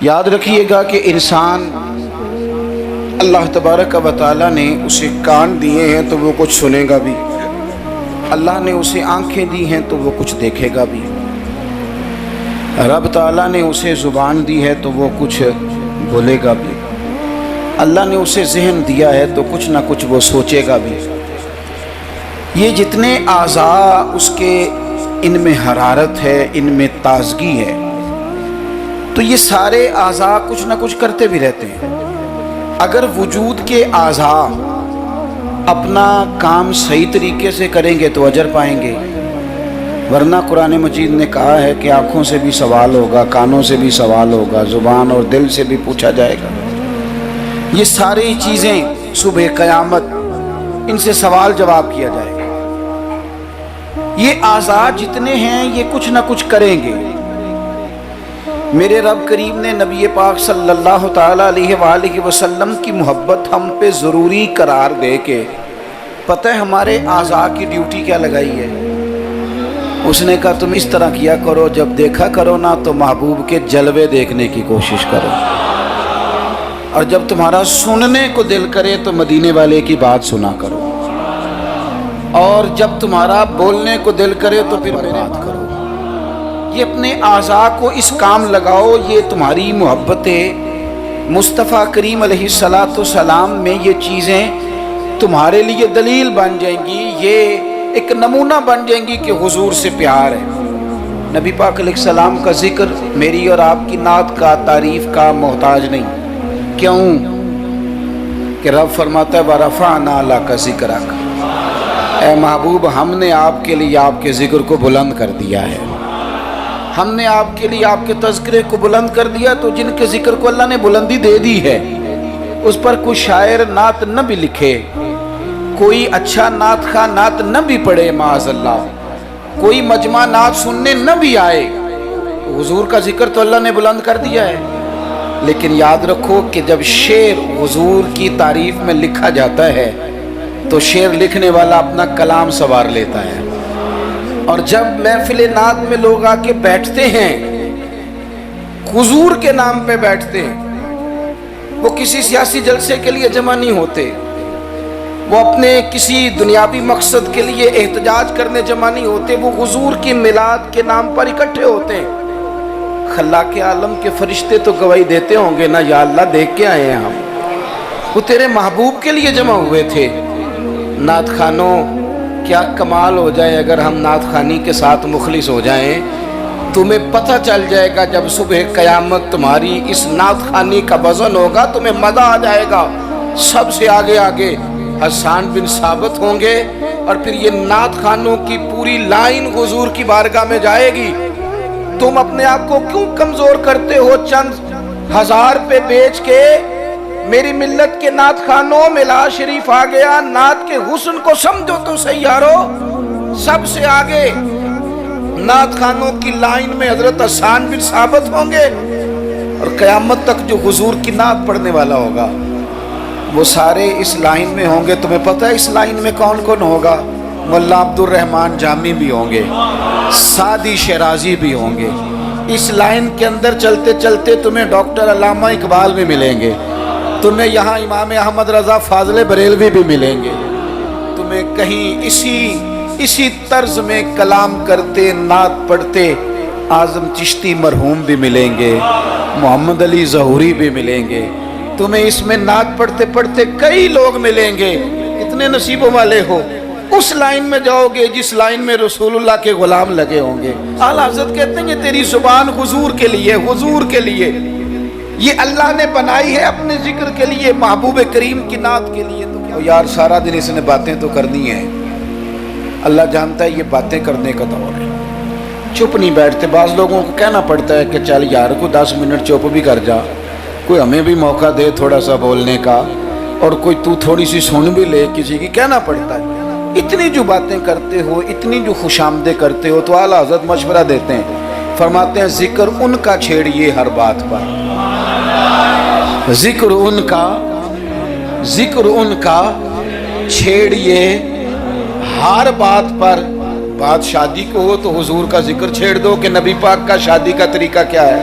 یاد رکھیے گا کہ انسان اللہ تبارک و تعالیٰ نے اسے کان دیے ہیں تو وہ کچھ سنے گا بھی، اللہ نے اسے آنکھیں دی ہیں تو وہ کچھ دیکھے گا بھی، رب تعالیٰ نے اسے زبان دی ہے تو وہ کچھ بولے گا بھی، اللہ نے اسے ذہن دیا ہے تو کچھ نہ کچھ وہ سوچے گا بھی۔ یہ جتنے اعضاء اس کے ان میں حرارت ہے، ان میں تازگی ہے، تو یہ سارے اعضاء کچھ نہ کچھ کرتے بھی رہتے ہیں۔ اگر وجود کے اعضاء اپنا کام صحیح طریقے سے کریں گے تو اجر پائیں گے، ورنہ قرآن مجید نے کہا ہے کہ آنکھوں سے بھی سوال ہوگا، کانوں سے بھی سوال ہوگا، زبان اور دل سے بھی پوچھا جائے گا۔ یہ ساری چیزیں صبح قیامت ان سے سوال جواب کیا جائے گا۔ یہ اعضاء جتنے ہیں یہ کچھ نہ کچھ کریں گے۔ میرے رب کریم نے نبی پاک صلی اللہ تعالیٰ علیہ وآلہ وسلم کی محبت ہم پہ ضروری قرار دے کے پتہ ہے ہمارے اعضاء کی ڈیوٹی کیا لگائی ہے؟ اس نے کہا تم اس طرح کیا کرو، جب دیکھا کرو نا تو محبوب کے جلوے دیکھنے کی کوشش کرو، اور جب تمہارا سننے کو دل کرے تو مدینے والے کی بات سنا کرو، اور جب تمہارا بولنے کو دل کرے تو پھر بات کرو۔ یہ اپنے اعضاء کو اس کام لگاؤ، یہ تمہاری محبت مصطفیٰ کریم علیہ السلام میں یہ چیزیں تمہارے لیے دلیل بن جائیں گی، یہ ایک نمونہ بن جائیں گی کہ حضور سے پیار ہے۔ نبی پاک علیہ السلام کا ذکر میری اور آپ کی نعت کا، تعریف کا محتاج نہیں۔ کیوں کہ رب فرماتا ہے وَرَفَعْنَا لَكَ ذِكْرَكَ، اے محبوب ہم نے آپ کے لیے آپ کے ذکر کو بلند کر دیا ہے، ہم نے آپ کے لیے آپ کے تذکرے کو بلند کر دیا۔ تو جن کے ذکر کو اللہ نے بلندی دے دی ہے اس پر کوئی شاعر نعت نہ بھی لکھے، کوئی اچھا نعت خواہ نعت نہ بھی پڑھے، معاذ اللہ کوئی مجمع نعت سننے نہ بھی آئے، تو حضور کا ذکر تو اللہ نے بلند کر دیا ہے۔ لیکن یاد رکھو کہ جب شعر حضور کی تعریف میں لکھا جاتا ہے تو شعر لکھنے والا اپنا کلام سنوار لیتا ہے، اور جب محفل نعت میں لوگ آ کے بیٹھتے ہیں حضور کے نام پہ بیٹھتے ہیں، وہ کسی سیاسی جلسے کے لیے جمع نہیں ہوتے، وہ اپنے کسی دنیاوی مقصد کے لیے احتجاج کرنے جمع نہیں ہوتے، وہ حضور کی میلاد کے نام پر اکٹھے ہوتے ہیں۔ خلاق عالم کے فرشتے تو گواہی دیتے ہوں گے نا، یا اللہ دیکھ کے آئے ہیں ہم، وہ تیرے محبوب کے لیے جمع ہوئے تھے۔ نعت خوانوں کیا کمال ہو جائے اگر ہم نعت خوانی کے ساتھ مخلص ہو جائیں، تمہیں پتہ چل جائے گا جب صبح قیامت تمہاری اس نعت خوانی کا وزن ہوگا، تمہیں مزہ آ جائے گا۔ سب سے آگے آگے حسان بن ثابت ہوں گے، اور پھر یہ نعت خوانوں کی پوری لائن حضور کی بارگاہ میں جائے گی۔ تم اپنے آپ کو کیوں کمزور کرتے ہو؟ چند ہزار پہ بیچ کے میری ملت کے نعت خوانوں ملا شریف آ گیا، نعت کے حسن کو سمجھو تو صحیح یارو۔ سب سے آگے نعت خوانوں کی لائن میں حضرت حسان بن ثابت ہوں گے، اور قیامت تک جو حضور کی نعت پڑھنے والا ہوگا وہ سارے اس لائن میں ہوں گے۔ تمہیں پتہ ہے اس لائن میں کون کون ہوگا؟ مولا عبد الرحمن جامی بھی ہوں گے، سعدی شیرازی بھی ہوں گے۔ اس لائن کے اندر چلتے چلتے تمہیں ڈاکٹر علامہ اقبال بھی ملیں گے، تمہیں یہاں امام احمد رضا فاضل بریلوی بھی ملیں گے، تمہیں کہیں اسی طرز میں کلام کرتے نعت پڑھتے اعظم چشتی مرحوم بھی ملیں گے، محمد علی ظہوری بھی ملیں گے، تمہیں اس میں نعت پڑھتے پڑھتے کئی لوگ ملیں گے۔ کتنے نصیبوں والے ہو، اس لائن میں جاؤ گے جس لائن میں رسول اللہ کے غلام لگے ہوں گے۔ اعلیٰ حضرت کہتے ہیں کہ تیری زبان حضور کے لیے، حضور کے لیے، یہ اللہ نے بنائی ہے اپنے ذکر کے لیے، محبوب کریم کی نعت کے لیے۔ تو یار سارا دن اس نے باتیں تو کرنی ہیں، اللہ جانتا ہے یہ باتیں کرنے کا دور ہے، چپ نہیں بیٹھتے۔ بعض لوگوں کو کہنا پڑتا ہے کہ چل یار کو 10 منٹ چپ بھی کر جا، کوئی ہمیں بھی موقع دے تھوڑا سا بولنے کا، اور کوئی تو تھوڑی سی سن بھی لے، کسی کی کہنا پڑتا ہے۔ اتنی جو باتیں کرتے ہو، اتنی جو خوش آمدیں کرتے ہو، تو اعلیٰ حضرت مشورہ دیتے ہیں، فرماتے ہیں ذکر ان کا چھیڑیے ہر بات پر، ذکر ان کا چھیڑیے ہر بات پر۔ بات شادی کو ہو تو حضور کا ذکر چھیڑ دو کہ نبی پاک کا شادی کا طریقہ کیا ہے۔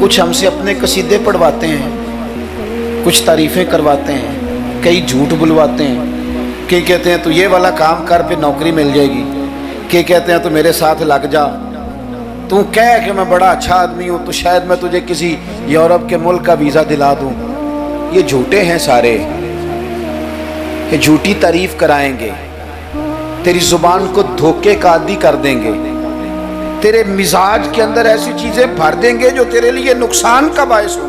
کچھ ہم سے اپنے قصیدے پڑھواتے ہیں، کچھ تعریفیں کرواتے ہیں، کئی جھوٹ بلواتے ہیں، کئی کہتے ہیں تو یہ والا کام کر پہ نوکری مل جائے گی، کئی کہتے ہیں تو میرے ساتھ لگ جا، تو کہہ کہ میں بڑا اچھا آدمی ہوں تو شاید میں تجھے کسی یورپ کے ملک کا ویزا دلا دوں۔ یہ جھوٹے ہیں سارے، یہ جھوٹی تعریف کرائیں گے، تیری زبان کو دھوکے کا عادی کر دیں گے، تیرے مزاج کے اندر ایسی چیزیں بھر دیں گے جو تیرے لیے نقصان کا باعث ہو،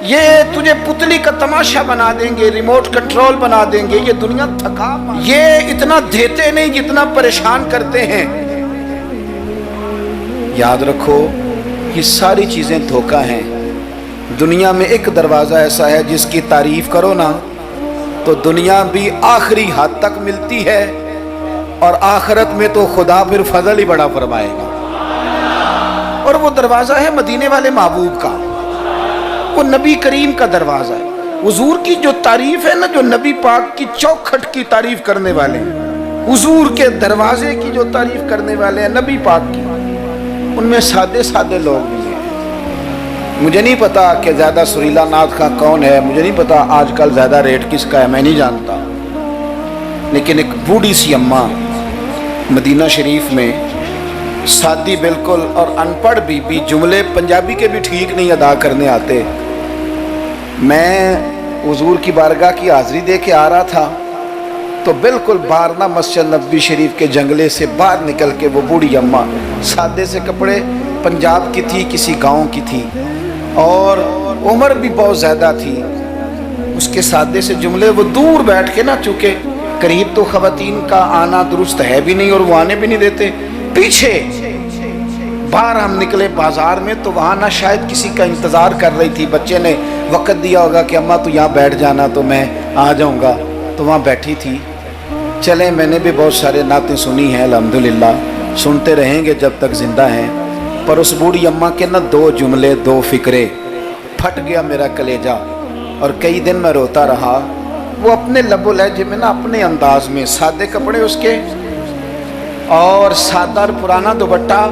یہ تجھے پتلی کا تماشا بنا دیں گے، ریموٹ کنٹرول بنا دیں گے، یہ دنیا تھکا، یہ اتنا دیتے نہیں جتنا پریشان کرتے ہیں۔ یاد رکھو یہ ساری چیزیں دھوکہ ہیں۔ دنیا میں ایک دروازہ ایسا ہے جس کی تعریف کرو نا تو دنیا بھی آخری حد تک ملتی ہے، اور آخرت میں تو خدا پھر فضل ہی بڑا فرمائے گا، اور وہ دروازہ ہے مدینے والے محبوب کا، وہ نبی کریم کا دروازہ ہے۔ حضور کی جو تعریف ہے نا، جو نبی پاک کی چوکھٹ کی تعریف کرنے والے ہیں، حضور کے دروازے کی جو تعریف کرنے والے ہیں نبی پاک کی، ان میں سادے سادے لوگ بھی ہیں۔ مجھے نہیں پتا کہ زیادہ سریلا نعت خواں کون ہے، مجھے نہیں پتا آج کل زیادہ ریٹ کس کا ہے، میں نہیں جانتا، لیکن ایک بوڑھی سی اماں مدینہ شریف میں، سادی بالکل اور ان پڑھ بھی جملے پنجابی کے بھی ٹھیک نہیں ادا کرنے آتے، میں حضور کی بارگاہ کی حاضری دے کے آ رہا تھا تو بالکل باہر نہ مسجد نبوی شریف کے جنگلے سے باہر نکل کے وہ بوڑھی اماں، سادے سے کپڑے، پنجاب کی تھی، کسی گاؤں کی تھی، اور عمر بھی بہت زیادہ تھی، اس کے سادے سے جملے، وہ دور بیٹھ کے نا، چونکہ قریب تو خواتین کا آنا درست ہے بھی نہیں اور وہ آنے بھی نہیں دیتے، پیچھے باہر ہم نکلے بازار میں تو وہاں نہ شاید کسی کا انتظار کر رہی تھی، بچے نے وقت دیا ہوگا کہ اماں تو یہاں بیٹھ جانا تو میں آ جاؤں گا، تو وہاں بیٹھی تھی۔ چلیں میں نے بھی بہت سارے نعتیں سنی ہیں الحمدللہ، سنتے رہیں گے جب تک زندہ ہیں، پر اس بوڑھی اماں کے نا دو جملے، دو فکرے، پھٹ گیا میرا کلیجہ، اور کئی دن میں روتا رہا۔ وہ اپنے لب و لہجے میں نا، اپنے انداز میں، سادے کپڑے اس کے اور سادہ پرانا دوپٹہ،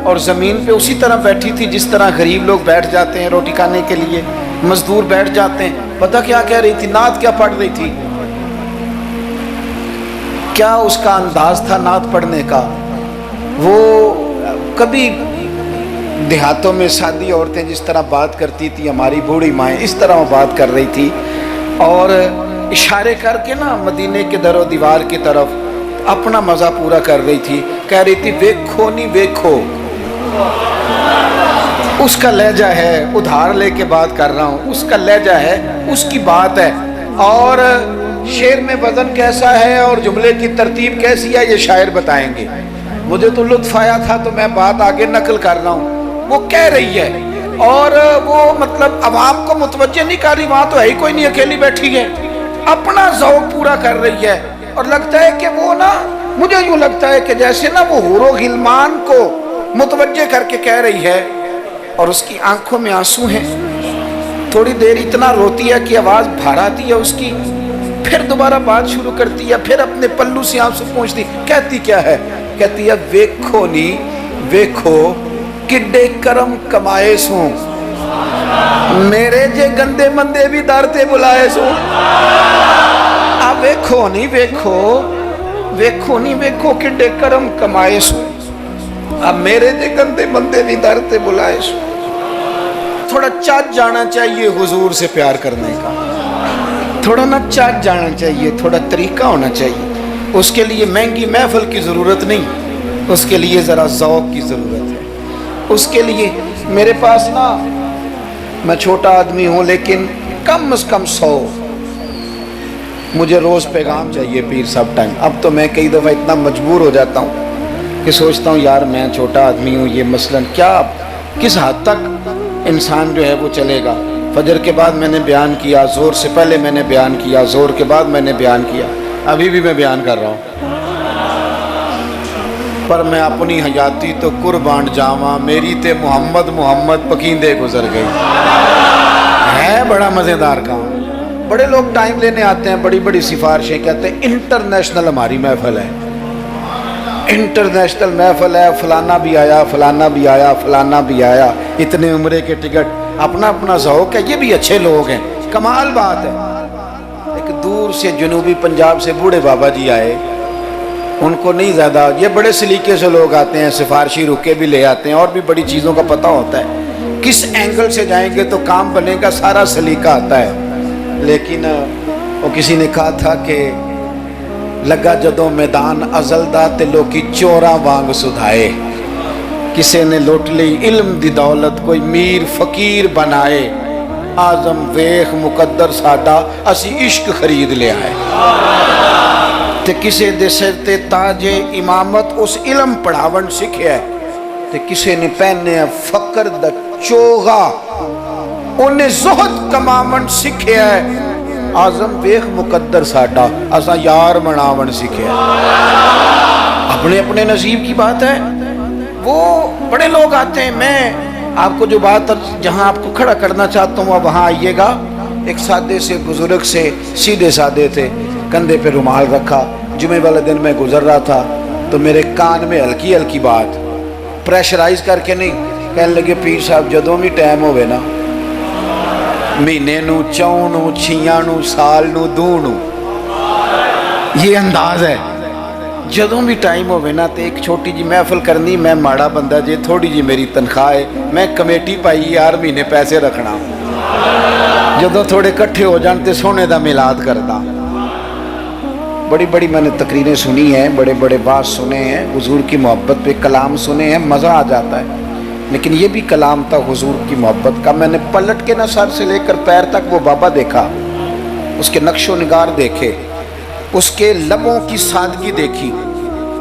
اور زمین پہ اسی طرح بیٹھی تھی جس طرح غریب لوگ بیٹھ جاتے ہیں روٹی کھانے کے لیے، مزدور بیٹھ جاتے ہیں۔ پتہ کیا کہہ رہی تھی؟ نعت کیا پڑھ رہی تھی؟ کیا اس کا انداز تھا نعت پڑھنے کا؟ وہ کبھی دیہاتوں میں سادی عورتیں جس طرح بات کرتی تھی، ہماری بوڑھی مائیں اس طرح وہ بات کر رہی تھی، اور اشارے کر کے نا مدینے کے در و دیوار کی طرف اپنا مزہ پورا کر رہی تھی، کہہ رہی تھی ویکھو نہیں ویکھو، اس کا لہجہ ہے، ادھار لے کے بات کر رہا ہوں، اس کا لہجہ ہے، اس کی بات ہے، اور شعر میں وزن کیسا ہے اور جملے کی ترتیب کیسی ہے یہ شاعر بتائیں گے، مجھے تو لطف آیا تھا تو میں بات آگے نقل کر رہا ہوں۔ وہ کہہ رہی ہے اور وہ مطلب عوام کو متوجہ نہیں کر رہی، وہاں تو ہے ہی کوئی نہیں، اکیلی بیٹھی ہے، اپنا ذوق پورا کر رہی ہے، اور لگتا ہے کہ وہ نا، مجھے یوں لگتا ہے کہ جیسے نا وہ حور و غلمان کو متوجہ کر کے کہہ رہی ہے، اور اس کی آنکھوں میں آنسو ہیں، تھوڑی دیر اتنا روتی ہے کہ آواز بھار آتی ہے اس کی، پھر دوبارہ بات شروع کرتی ہے، پھر اپنے پلو سے آنسو پہنچتی، کہتی کیا ہے؟ کہتی ہے ویکھو نی ویکھو کڈے کرم کمائے سو، میرے جے گندے مندے بھی در تے بلائے سو، اب ویکھو نہیں ویکھو، ویکھو نہیں ویکھو کڈے کرم کمائے سو، اب میرے جے گندے مندے بھی در تے بلائے سو۔ تھوڑا چاچ جانا چاہیے حضور سے پیار کرنے کا، تھوڑا نا چاچ جانا چاہیے، تھوڑا طریقہ ہونا چاہیے، اس کے لیے مہنگی محفل کی ضرورت نہیں، اس کے لیے ذرا ذوق کی ضرورت ہے، اس کے لیے میرے پاس نا، میں چھوٹا آدمی ہوں لیکن کم از کم 100 مجھے روز پیغام چاہیے پیر صاحب ٹائم۔ اب تو میں کئی دفعہ اتنا مجبور ہو جاتا ہوں کہ سوچتا ہوں یار میں چھوٹا آدمی ہوں، یہ مثلاً کیا کس حد تک انسان جو ہے وہ چلے گا۔ فجر کے بعد میں نے بیان کیا، زور سے پہلے میں نے بیان کیا، زور کے بعد میں نے بیان کیا، ابھی بھی میں بیان کر رہا ہوں، پر میں اپنی حیاتی تو قربان جاواں، میری تے محمد محمد پکیندے گزر گئی۔ ہے بڑا مزیدار کام، بڑے لوگ ٹائم لینے آتے ہیں، بڑی بڑی سفارشیں، کہتے ہیں انٹرنیشنل ہماری محفل ہے، انٹرنیشنل محفل ہے، فلانا بھی آیا، فلانا بھی آیا، فلانا بھی آیا، اتنے عمرے کے ٹکٹ، اپنا اپنا ذوق ہے، یہ بھی اچھے لوگ ہیں، کمال بات ہے۔ ایک دور سے جنوبی پنجاب سے بوڑھے بابا جی آئے، ان کو نہیں زیادہ، یہ بڑے سلیقے سے لوگ آتے ہیں، سفارشی رکے بھی لے آتے ہیں اور بھی بڑی چیزوں کا پتہ ہوتا ہے، کس اینگل سے جائیں گے تو کام بنے گا، سارا سلیقہ آتا ہے۔ لیکن وہ کسی نے کہا تھا کہ لگا جدوں میدان ازل دا تے لوکی چوراں وانگ سدھائے، کسے نے لوٹ لی علم دی دولت کوئی میر فقیر بنائے، آزم ویخ مقدر ساڈا اسی عشق خرید لے آئے، تے کسے دے سر تے تاج امامت اس علم پڑھاون سکھیا ہے، تے کسے نے پہنے فقر دا چوغا انہیں زہد کماون سکھیا ہے، آزم ویخ مقدر ساڈا اساں یار مناون سکھیا ہے۔ اپنے اپنے نصیب کی بات ہے۔ وہ بڑے لوگ آتے ہیں، میں آپ کو جو بات جہاں آپ کو کھڑا کرنا چاہتا ہوں وہاں آئیے گا۔ ایک سادے سے بزرگ سے، سیدھے سادے تھے، کندھے پہ رومال رکھا، جمعے والے دن میں گزر رہا تھا تو میرے کان میں ہلکی ہلکی بات، پریشرائز کر کے نہیں، کہنے لگے پیر صاحب جدوں بھی ٹائم ہوئے نا، مہینے نو، چون نو، چھیاں نو، سال نو، دو نو، یہ انداز ہے، جدوں بھی ٹائم ہوئے نا تے ایک چھوٹی جی محفل کرنی، میں ماڑا بندہ جے، تھوڑی جی میری تنخواہ ہے، میں کمیٹی پائی یار مہینے پیسے رکھنا، جدوں تھوڑے کٹھے ہو جان تے سونے دا میلاد کردا۔ بڑی بڑی میں نے تقریریں سنی ہیں، بڑے بڑے بات سنے ہیں، حضور کی محبت پہ کلام سنے ہیں، مزہ آ جاتا ہے، لیکن یہ بھی کلام تھا حضور کی محبت کا۔ میں نے پلٹ کے نہ سر سے لے کر پیر تک وہ بابا دیکھا، اس کے نقش و نگار دیکھے، اس کے لبوں کی سادگی دیکھی،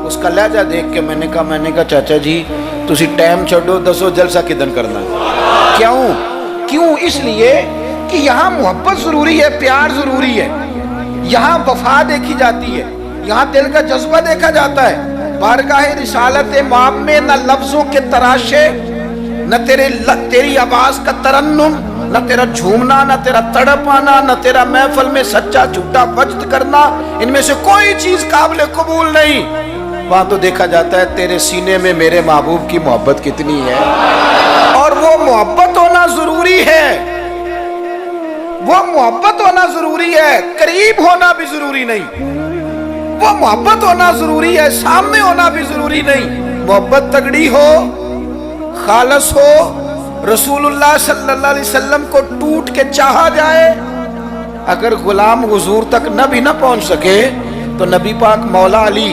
اس کا لہجہ دیکھ کے میں نے کہا چاچا جی تسی ٹائم چھوڑو، دسو جلسہ کدن کرنا ہے؟ کیوں؟ اس لیے کہ یہاں محبت ضروری ہے، پیار ضروری ہے، یہاں وفا دیکھی جاتی ہے، یہاں دل کا جذبہ دیکھا جاتا ہے۔ بارگاہ رسالت مآب میں نہ لفظوں کے تراشے، نہ تیری آواز کا ترنم، نہ تیرا جھومنا، نہ تیرا تڑپ آنا، نہ تیرا محفل میں سچا جھوٹا وجد کرنا، ان میں سے کوئی چیز قابل قبول نہیں۔ وہاں تو دیکھا جاتا ہے تیرے سینے میں میرے محبوب کی محبت کتنی ہے، اور وہ محبت ہونا ضروری ہے، وہ محبت ہونا ضروری ہے، قریب ہونا بھی ضروری نہیں، وہ محبت ہونا ضروری ہے، سامنے ہونا بھی ضروری نہیں۔ محبت تگڑی ہو، خالص ہو، رسول اللہ صلی اللہ علیہ وسلم کو ٹوٹ کے چاہا جائے، اگر غلام حضور تک نبی نہ پہنچ سکے تو نبی پاک مولا علی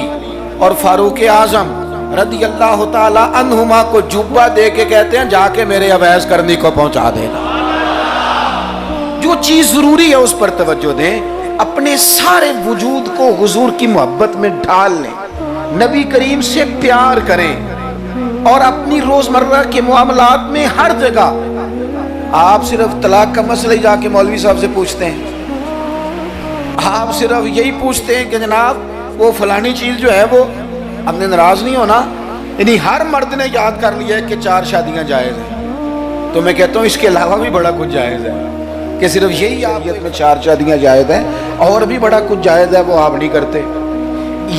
اور فاروق اعظم رضی اللہ تعالی عنہما کو جبہ دے کے کہتے ہیں جا کے میرے اویس کرنی کو پہنچا دینا۔ جو چیز ضروری ہے اس پر توجہ دیں، اپنے سارے وجود کو حضور کی محبت میں ڈھال لیں، نبی کریم سے پیار کریں، اور اپنی روزمرہ کے معاملات میں ہر جگہ آپ صرف طلاق کا مسئلہ ہی جا کے مولوی صاحب سے پوچھتے ہیں، آپ صرف یہی پوچھتے ہیں کہ جناب وہ فلانی چیز جو ہے وہ ہم نے ناراض نہیں ہونا، یعنی ہر مرد نے یاد کر لیا ہے کہ 4 شادیاں جائز ہیں، تو میں کہتا ہوں اس کے علاوہ بھی بڑا کچھ جائز ہے، کہ صرف یہی آیت میں 4 شادیاں جائز ہیں، اور بھی بڑا کچھ جائز ہے وہ آپ نہیں کرتے،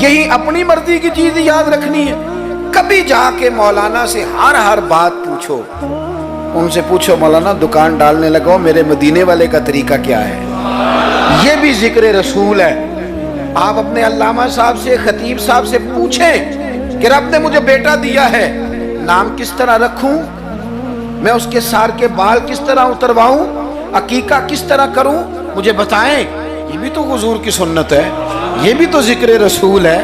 یہی اپنی مرضی کی چیز یاد رکھنی ہے۔ کبھی جا کے مولانا سے ہر بات پوچھو، ان سے پوچھو مولانا دکان ڈالنے لگو میرے مدینے والے کا طریقہ کیا ہے، یہ بھی ذکر رسول ہے۔ آپ اپنے علامہ صاحب سے، خطیب صاحب سے پوچھیں کہ رب نے مجھے بیٹا دیا ہے، نام کس طرح رکھوں، میں اس کے سار کے بال کس طرح اترواؤں، عقیقہ کس طرح کروں، مجھے بتائیں۔ یہ بھی تو حضور کی سنت ہے، یہ بھی تو ذکر رسول ہے۔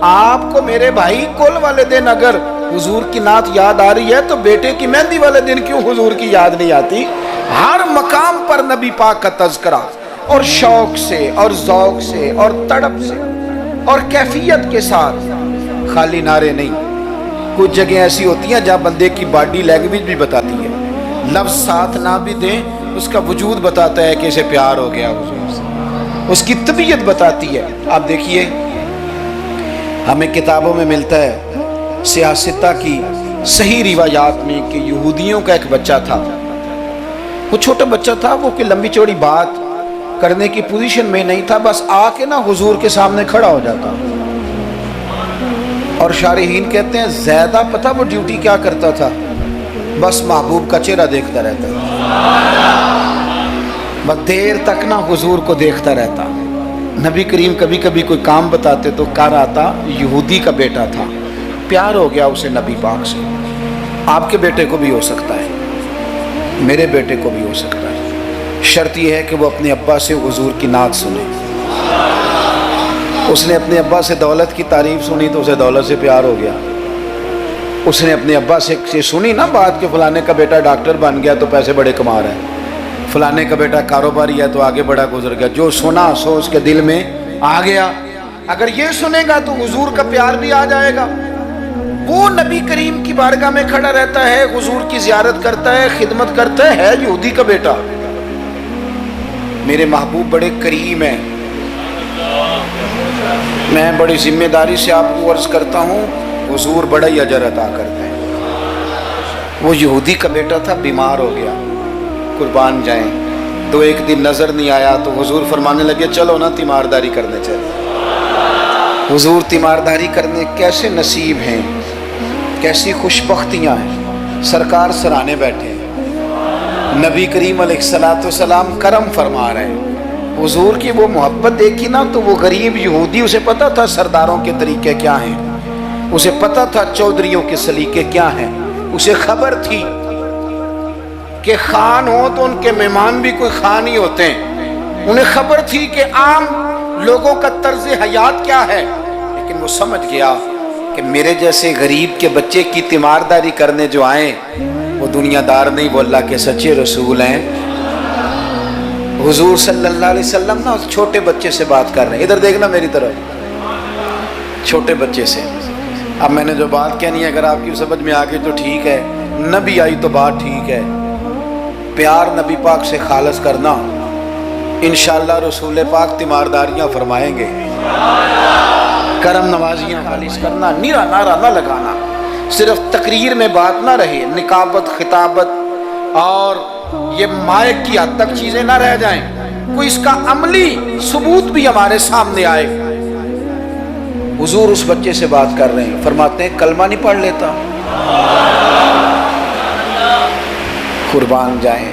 آپ کو میرے بھائی کل والے دن اگر حضور کی نعت یاد آ رہی ہے تو بیٹے کی مہندی والے دن کیوں حضور کی یاد نہیں آتی؟ ہر مقام پر نبی پاک کا تذکرہ، اور شوق سے اور ذوق سے اور تڑپ سے اور کیفیت کے ساتھ، خالی نعرے نہیں۔ کچھ جگہ ایسی ہوتی ہیں جہاں بندے کی باڈی لینگویج بھی بتاتی ہے، لفظ ساتھ نہ بھی دیں اس کا وجود بتاتا ہے کہ اسے پیار ہو گیا حضور سے، اس کی طبیعت بتاتی ہے۔ آپ دیکھیے ہمیں کتابوں میں ملتا ہے سیاستہ کی صحیح روایات میں کہ یہودیوں کا ایک بچہ تھا، وہ چھوٹا بچہ تھا، وہ کہ لمبی چوڑی بات کرنے کی پوزیشن میں نہیں تھا، بس آ کے نا حضور کے سامنے کھڑا ہو جاتا، اور شارحین کہتے ہیں زیادہ پتہ وہ ڈیوٹی کیا کرتا تھا؟ بس محبوب کا چہرہ دیکھتا رہتا تھا، بس دیر تک نہ حضور کو دیکھتا رہتا۔ نبی کریم کبھی کبھی کوئی کام بتاتے تو کر آتا، یہودی کا بیٹا تھا، پیار ہو گیا اسے نبی پاک سے۔ آپ کے بیٹے کو بھی ہو سکتا ہے، میرے بیٹے کو بھی ہو سکتا ہے، شرط یہ ہے کہ وہ اپنے ابا سے حضور کی نعت سنے۔ اس نے اپنے ابا سے دولت کی تعریف سنی تو اسے دولت سے پیار ہو گیا۔ اس نے اپنے ابا سے سنی نا بات کہ فلانے کا بیٹا ڈاکٹر بن گیا تو پیسے بڑے کما رہا ہے، فلانے کا بیٹا کاروباری ہے تو آگے بڑا گزر گیا، جو سنا سو اس کے دل میں آ گیا۔ اگر یہ سنے گا تو حضور کا پیار بھی آ جائے گا۔ وہ نبی کریم کی بارگاہ میں کھڑا رہتا ہے، حضور کی زیارت کرتا ہے، خدمت کرتا ہے یہودی کا بیٹا۔ میرے محبوب بڑے کریم ہیں، میں بڑی ذمہ داری سے آپ کو عرض کرتا ہوں، حضور بڑا ہی اجر عطا کرتے ہیں۔ وہ یہودی کا بیٹا تھا، بیمار ہو گیا، قربان جائیں، تو ایک دن نظر نہیں آیا تو حضور فرمانے لگے چلو نا تیمارداری کرنے چلے۔ حضور تیمارداری کرنے کیسے نصیب ہیں، کیسی خوش بختیاں ہیں، سرکار سرانے بیٹھے ہیں، نبی کریم علیہ الصلوۃ والسلام کرم فرما رہے ہیں۔ حضور کی وہ محبت دیکھی نا تو وہ غریب یہودی، اسے پتا تھا سرداروں کے طریقے کیا ہیں، اسے پتا تھا چودھریوں کے سلیقے کیا ہیں، اسے خبر تھی کہ خان ہو تو ان کے مہمان بھی کوئی خان ہی ہوتے ہیں، انہیں خبر تھی کہ عام لوگوں کا طرز حیات کیا ہے، لیکن وہ سمجھ گیا کہ میرے جیسے غریب کے بچے کی تیمارداری کرنے جو آئیں وہ دنیا دار نہیں، وہ اللہ کے سچے رسول ہیں۔ حضور صلی اللہ علیہ وسلم نا اس چھوٹے بچے سے بات کر رہے ہیں، ادھر دیکھنا میری طرف، چھوٹے بچے سے۔ اب میں نے جو بات کہنی ہے اگر آپ کی سمجھ میں آ گئی تو ٹھیک ہے، نہ بھی آئی تو بات ٹھیک ہے۔ پیار نبی پاک سے خالص کرنا، انشاءاللہ رسول پاک تیمارداریاں فرمائیں گے، کرم نوازیاں خالص کرنا، نیرا نعرہ نہ لگانا، صرف تقریر میں بات نہ رہے، نکابت خطابت اور یہ مائک کی حد تک چیزیں نہ رہ جائیں، کوئی اس کا عملی ثبوت بھی ہمارے سامنے آئے۔ حضور اس بچے سے بات کر رہے ہیں، فرماتے ہیں کلمہ نہیں پڑھ لیتا؟ قربان جائیں،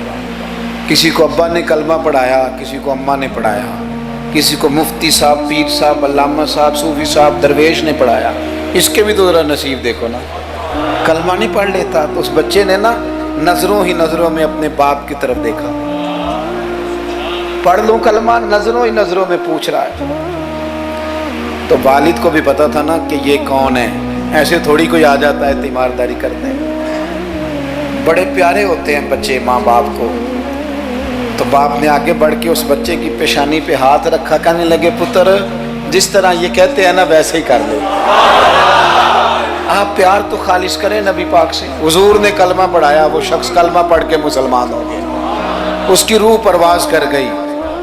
کسی کو ابا نے کلمہ پڑھایا، کسی کو اماں نے پڑھایا، کسی کو مفتی صاحب، پیر صاحب، علامہ صاحب، صوفی صاحب، درویش نے پڑھایا، اس کے بھی تو ذرا نصیب دیکھو نا، کلمہ نہیں پڑھ لیتا۔ تو اس بچے نے نا نظروں ہی نظروں میں اپنے باپ کی طرف دیکھا، پڑھ لوں کلمہ، نظروں ہی نظروں میں پوچھ رہا ہے۔ تو والد کو بھی پتا تھا نا کہ یہ کون ہے، ایسے تھوڑی کوئی آ جاتا ہے تیمارداری کرنے، بڑے پیارے ہوتے ہیں بچے ماں باپ کو۔ تو باپ نے آگے بڑھ کے اس بچے کی پیشانی پہ ہاتھ رکھا، کہنے لگے پتر جس طرح یہ کہتے ہیں نا ویسے ہی کر لو، آپ پیار تو خالص کریں نبی پاک سے۔ حضور نے کلمہ پڑھایا، وہ شخص کلمہ پڑھ کے مسلمان ہو گیا، اس کی روح پرواز کر گئی۔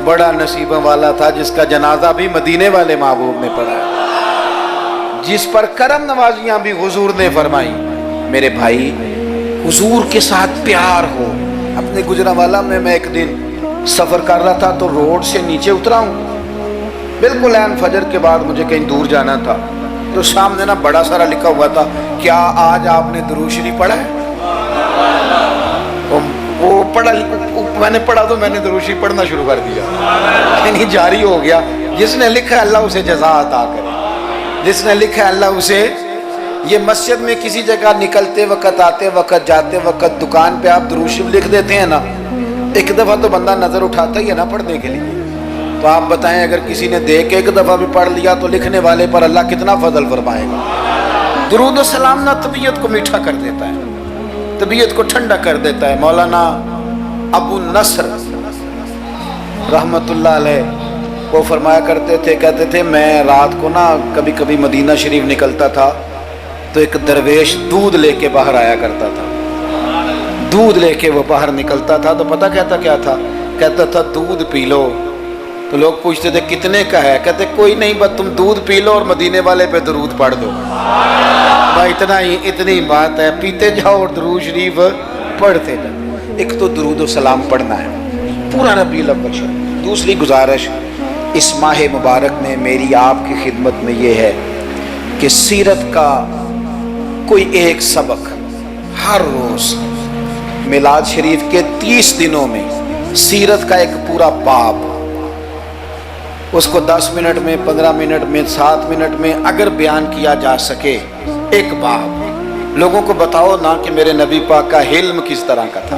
بڑا نصیبہ والا تھا جس کا جنازہ بھی مدینے والے محبوب نے پڑھا، جس پر کرم نوازیاں بھی حضور نے فرمائی۔ میرے بھائی، حضور کے ساتھ پیار ہو۔ اپنے گجرانوالہ میں ایک دن سفر کر رہا تھا تو روڈ سے نیچے اترا ہوں، بالکل عین فجر کے بعد مجھے کہیں دور جانا تھا، تو سامنے نا بڑا سارا لکھا ہوا تھا، کیا آج آپ نے درود شریف پڑھا ہے؟ وہ پڑھا، میں نے پڑھا تو میں نے درود شریف پڑھنا شروع کر دیا، یعنی جاری ہو گیا۔ جس نے لکھا ہے اللہ اسے جزا عطا کرے، جس نے لکھا ہے اللہ اسے۔ یہ مسجد میں کسی جگہ نکلتے وقت، آتے وقت، جاتے وقت، دکان پہ آپ درود شریف لکھ دیتے ہیں نا، ایک دفعہ تو بندہ نظر اٹھاتا ہی ہے نا پڑھنے کے لیے۔ تو آپ بتائیں اگر کسی نے دیکھ کے ایک دفعہ بھی پڑھ لیا تو لکھنے والے پر اللہ کتنا فضل فرمائے گا۔ درود و سلام نہ طبیعت کو میٹھا کر دیتا ہے، طبیعت کو ٹھنڈا کر دیتا ہے۔ مولانا ابو نصر رحمت اللہ علیہ وہ فرمایا کرتے تھے، کہتے تھے میں رات کو نا کبھی کبھی مدینہ شریف نکلتا تھا تو ایک درویش دودھ لے کے باہر آیا کرتا تھا، دودھ لے کے وہ باہر نکلتا تھا تو پتہ کہتا کیا تھا؟ کہتا تھا دودھ پی لو۔ تو لوگ پوچھتے تھے کتنے کا ہے؟ کہتے کوئی نہیں، بس تم دودھ پی لو اور مدینے والے پہ درود پڑھ دو، بھائی اتنا ہی، اتنی بات ہے، پیتے جاؤ اور درود شریف پڑھتے جاؤ۔ ایک تو درود و سلام پڑھنا ہے پورا ربیع الاول شریف۔ دوسری گزارش اس ماہ مبارک میں میری آپ کی خدمت میں یہ ہے کہ سیرت کا کوئی ایک سبق ہر روز میلاد شریف کے 30 دنوں میں سیرت کا ایک پورا باب، اس کو 10 منٹ میں، 15 منٹ میں، 7 منٹ میں اگر بیان کیا جا سکے، ایک باب لوگوں کو بتاؤ نا کہ میرے نبی پاک کا حلم کس طرح کا تھا،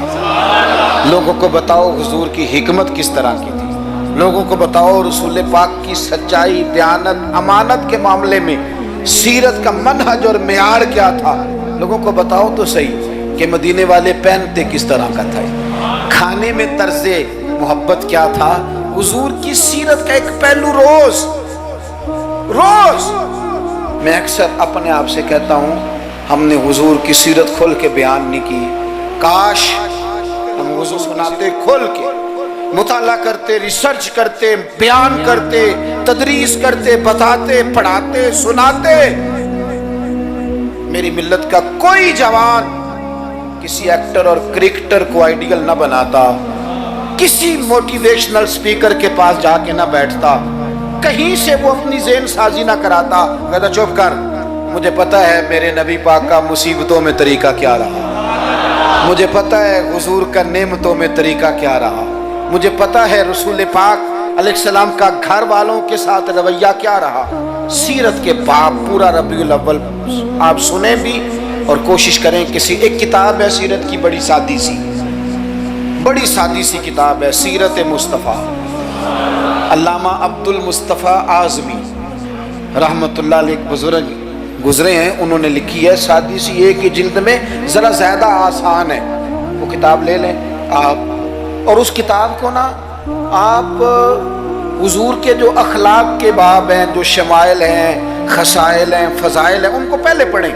لوگوں کو بتاؤ حضور کی حکمت کس طرح کی تھی، لوگوں کو بتاؤ رسول پاک کی سچائی، دیانت، امانت کے معاملے میں سیرت کا منہج اور معیار کیا تھا، لوگوں کو بتاؤ تو صحیح کہ مدینے والے پہنتے کس طرح کا تھا، کھانے میں طرز محبت کیا تھا، حضور کی سیرت کا ایک پہلو روز میں اکثر اپنے آپ سے کہتا ہوں ہم نے حضور کی سیرت کھول کے بیان نہیں کی، کاش ہم حضور سناتے کھول کے، مطالعہ کرتے، ریسرچ کرتے، بیان کرتے، تدریس کرتے، بتاتے، پڑھاتے، سناتے، میری ملت کا کوئی جوان کسی ایکٹر اور کرکٹر کو آئیڈیل نہ بناتا، کسی موٹیویشنل سپیکر کے پاس جا کے نہ بیٹھتا، کہیں سے وہ اپنی ذہن سازی نہ کراتا، کہتا چپ کر، مجھے پتا ہے میرے نبی پاک کا مصیبتوں میں طریقہ کیا رہا، مجھے پتا ہے حضور کا نعمتوں میں طریقہ کیا رہا، مجھے پتا ہے رسول پاک علیہ السلام کا گھر والوں کے ساتھ رویہ کیا رہا۔ سیرت کے باب پورا ربیع الاول آپ سنیں بھی اور کوشش کریں، کسی ایک کتاب ہے سیرت کی، بڑی سادی سی کتاب ہے، سیرت مصطفیٰ، علامہ عبد المصطفیٰ اعظمی رحمت اللہ علیہ بزرگ گزرے ہیں، انہوں نے لکھی ہے، سادی سی ایک ہی جلد میں، ذرا زیادہ آسان ہے، وہ کتاب لے لیں آپ، اور اس کتاب کو نا آپ حضور کے جو اخلاق کے باب ہیں، جو شمائل ہیں، خصائل ہیں، فضائل ہیں، ان کو پہلے پڑھیں،